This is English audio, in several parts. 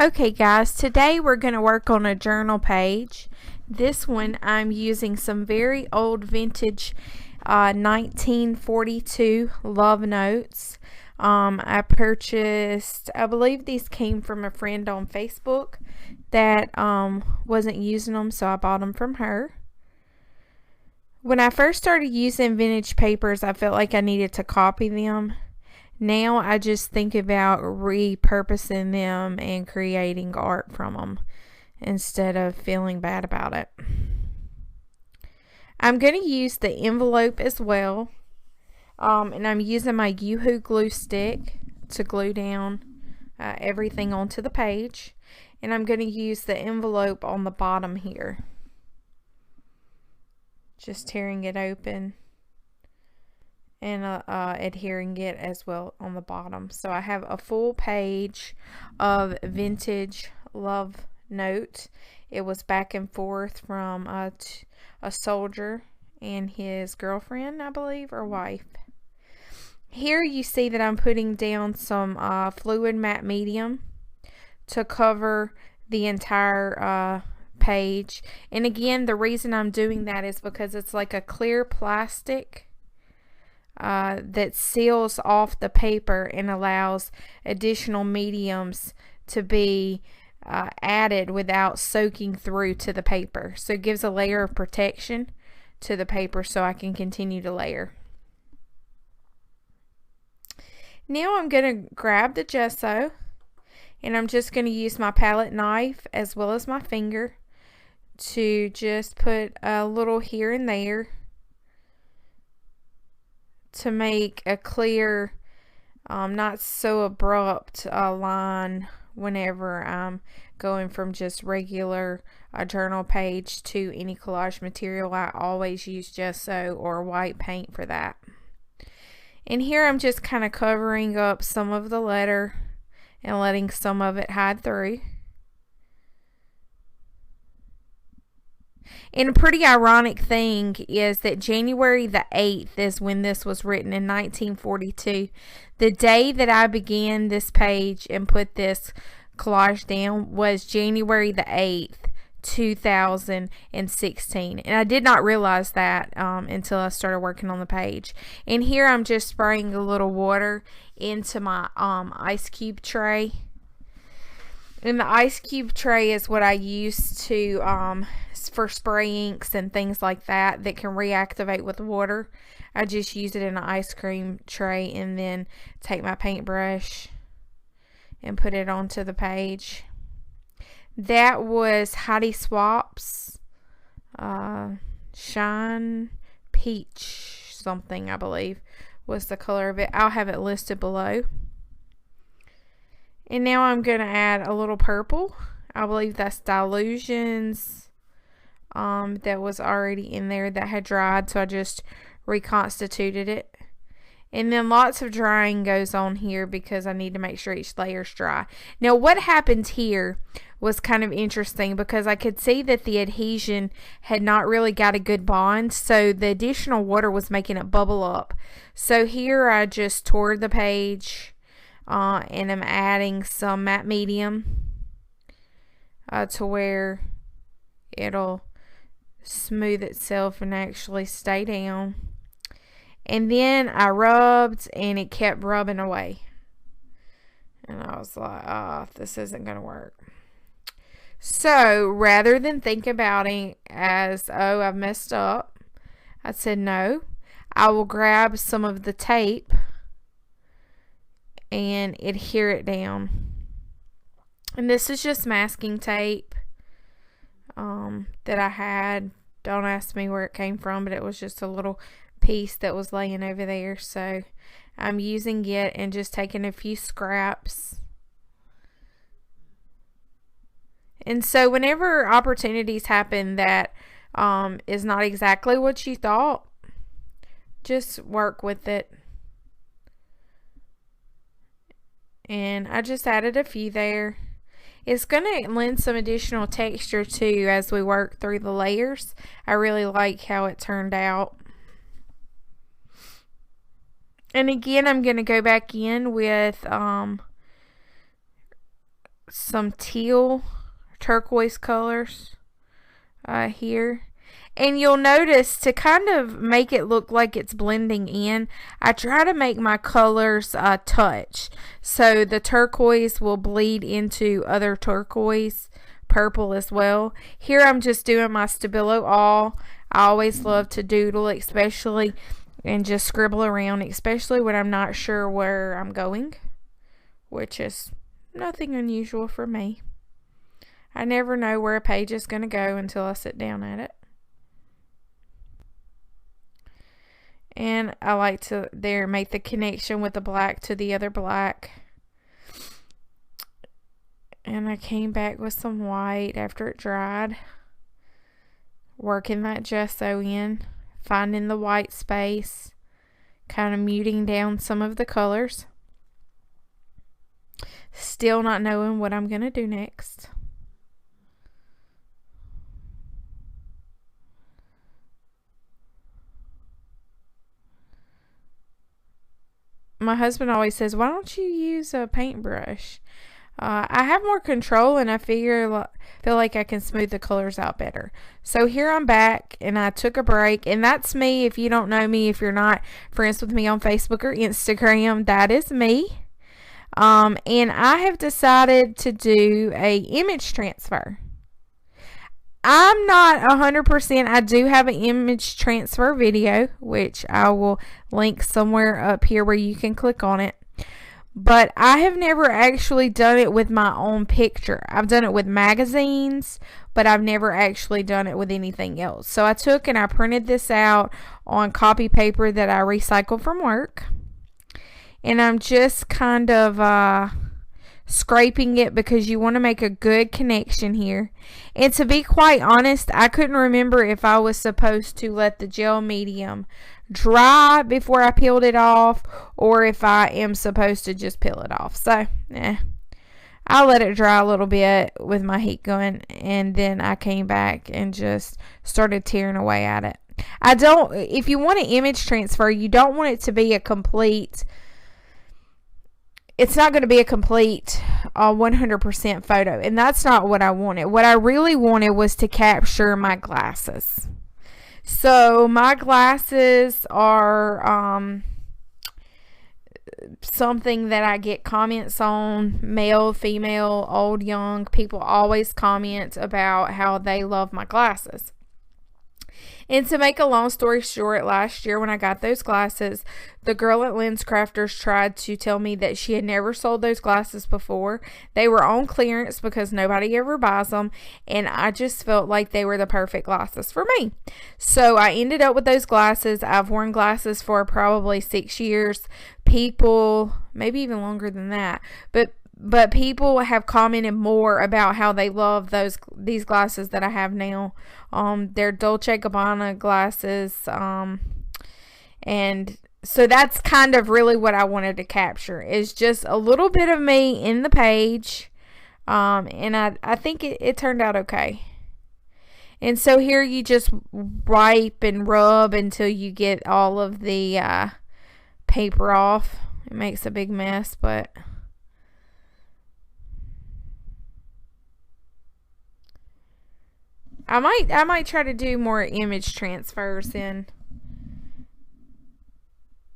Okay guys, today we're going to work on a journal page. This one I'm using some very old vintage 1942 love notes. I purchased, I believe these came from a friend on Facebook that wasn't using them, so I bought them from her. When I first started using vintage papers, I felt like I needed to copy them. Now I just think about repurposing them and creating art from them instead of feeling bad about it. I'm going to use the envelope as well. And I'm using my Yoo-Hoo glue stick to glue down everything onto the page. And I'm going to use the envelope on the bottom here. Just tearing it open and adhering it as well on the bottom. So I have a full page of vintage love note. It was back and forth from a soldier and his girlfriend, I believe, or wife. Here you see that I'm putting down some fluid matte medium to cover the entire page. And again, the reason I'm doing that is because it's like a clear plastic that seals off the paper and allows additional mediums to be added without soaking through to the paper. So it gives a layer of protection to the paper so I can continue to layer. Now I'm going to grab the gesso and I'm just going to use my palette knife as well as my finger to just put a little here and there to make a clear, not so abrupt line whenever I'm going from just regular journal page to any collage material. I always use gesso or white paint for that. And here I'm just kind of covering up some of the letter and letting some of it hide through. And a pretty ironic thing is that January the 8th is when this was written in 1942. The day that I began this page and put this collage down was January the 8th, 2016. And I did not realize that until I started working on the page. And here I'm just spraying a little water into my ice cube tray. And the ice cube tray is what I use to for spray inks and things like that can reactivate with water. I just use it in an ice cream tray and then take my paintbrush and put it onto the page. That was Heidi Swapp's Shine Peach something, I believe was the color of it. I'll have it listed below. And now I'm going to add a little purple. I believe that's Dylusions that was already in there that had dried, so I just reconstituted it. And then lots of drying goes on here because I need to make sure each layer's dry. Now what happened here was kind of interesting because I could see that the adhesion had not really got a good bond, so the additional water was making it bubble up. So here I just tore the page and I'm adding some matte medium to where it'll smooth itself and actually stay down. And then I rubbed and it kept rubbing away. And I was like, this isn't going to work. So rather than think about it as, I've messed up, I said, no, I will grab some of the tape and adhere it down. And this is just masking tape that I had. Don't ask me where it came from, but it was just a little piece that was laying over there. So I'm using it and just taking a few scraps. And so whenever opportunities happen that is not exactly what you thought, just work with it. And I just added a few there. It's going to lend some additional texture too as we work through the layers. I really like how it turned out. And again, I'm going to go back in with some teal turquoise colors here. And you'll notice, to kind of make it look like it's blending in, I try to make my colors touch. So the turquoise will bleed into other turquoise, purple as well. Here I'm just doing my Stabilo all. I always love to doodle, especially, and just scribble around, especially when I'm not sure where I'm going, which is nothing unusual for me. I never know where a page is going to go until I sit down at it. And I like to make the connection with the black to the other black. And I came back with some white after it dried. Working that gesso in. Finding the white space. Kind of muting down some of the colors. Still not knowing what I'm going to do next. My husband always says, why don't you use a paintbrush? I have more control, and I feel like I can smooth the colors out better. So here I'm back, and I took a break, and that's me. If you don't know me, if you're not friends with me on Facebook or Instagram, that is me. And I have decided to do a image transfer. I'm not 100%. I do have an image transfer video, which I will link somewhere up here where you can click on it. But I have never actually done it with my own picture. I've done it with magazines, but I've never actually done it with anything else. So I took and I printed this out on copy paper that I recycled from work. And I'm just kind of scraping it because you want to make a good connection here. And to be quite honest, I couldn't remember if I was supposed to let the gel medium dry before I peeled it off, or if I am supposed to just peel it off. So I let it dry a little bit with my heat gun, and then I came back and just started tearing away at it. If you want an image transfer, you don't want it to be a complete, it's not going to be a complete 100% photo. And that's not what I wanted. What I really wanted was to capture my glasses. So my glasses are something that I get comments on. Male, female, old, young. People always comment about how they love my glasses. And to make a long story short, last year when I got those glasses, the girl at LensCrafters tried to tell me that she had never sold those glasses before. They were on clearance because nobody ever buys them, and I just felt like they were the perfect glasses for me. So I ended up with those glasses. I've worn glasses for probably 6 years. People, maybe even longer than that, but people have commented more about how they love these glasses that I have now. They're Dolce & Gabbana glasses. And so that's kind of really what I wanted to capture, is just a little bit of me in the page. And I think it turned out okay. And so here you just wipe and rub until you get all of the paper off. It makes a big mess, but I might try to do more image transfers in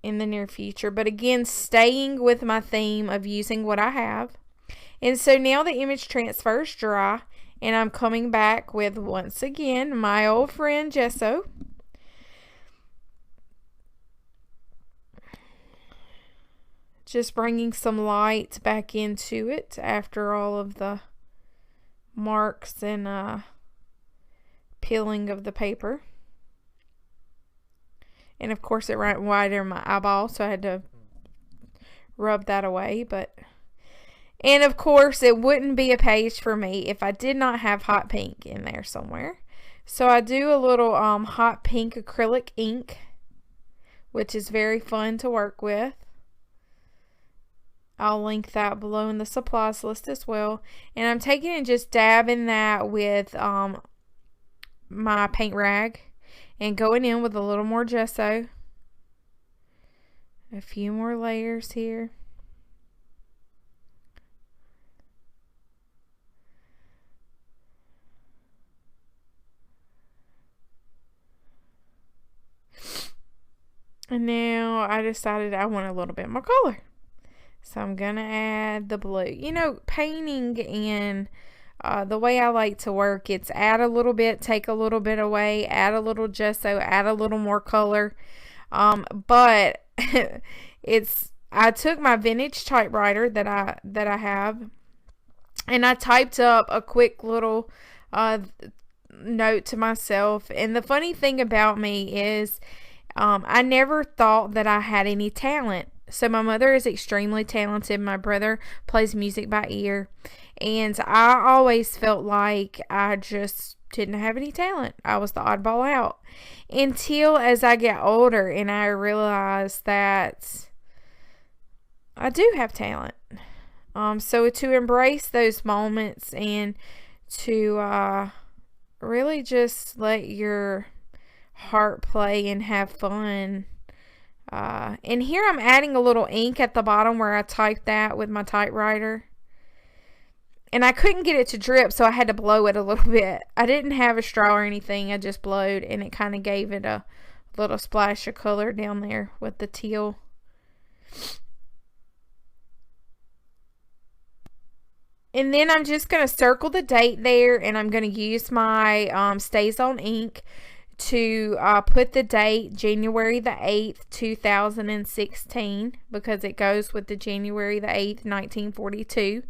the near future. But again, staying with my theme of using what I have. And so now the image transfer is dry, and I'm coming back with, once again, my old friend gesso. Just bringing some light back into it after all of the marks and peeling of the paper. And of course it ran wide in my eyeball, so I had to rub that away. And of course it wouldn't be a page for me if I did not have hot pink in there somewhere. So I do a little hot pink acrylic ink, which is very fun to work with. I'll link that below in the supplies list as well. And I'm taking and just dabbing that with my paint rag and going in with a little more gesso. A few more layers here. now I decided I want a little bit more color. So I'm going to add the blue. You know, painting and the way I like to work, it's add a little bit, take a little bit away, add a little gesso, add a little more color. But I took my vintage typewriter that I have, and I typed up a quick little note to myself. And the funny thing about me is I never thought that I had any talent. So my mother is extremely talented. My brother plays music by ear. And I always felt like I just didn't have any talent. I was the oddball out. Until as I get older and I realize that I do have talent. So to embrace those moments and to really just let your heart play and have fun. And here I'm adding a little ink at the bottom where I typed that with my typewriter. And I couldn't get it to drip, so I had to blow it a little bit. I didn't have a straw or anything. I just blowed, and it kind of gave it a little splash of color down there with the teal. And then I'm just going to circle the date there, and I'm going to use my StazOn ink to put the date January the 8th, 2016, because it goes with the January the 8th, 1942.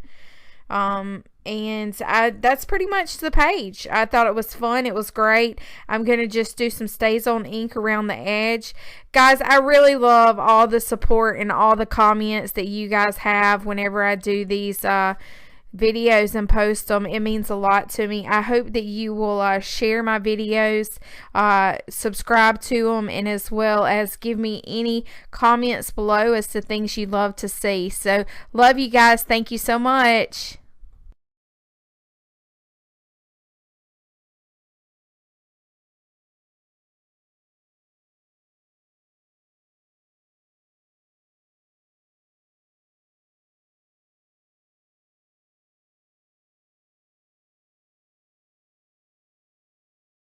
And that's pretty much the page. I thought it was fun. It was great. I'm going to just do some StazOn ink around the edge. Guys, I really love all the support and all the comments that you guys have whenever I do these videos and post them. It means a lot to me. I hope that you will share my videos, subscribe to them, and as well as give me any comments below as to things you'd love to see. So love you guys. Thank you so much.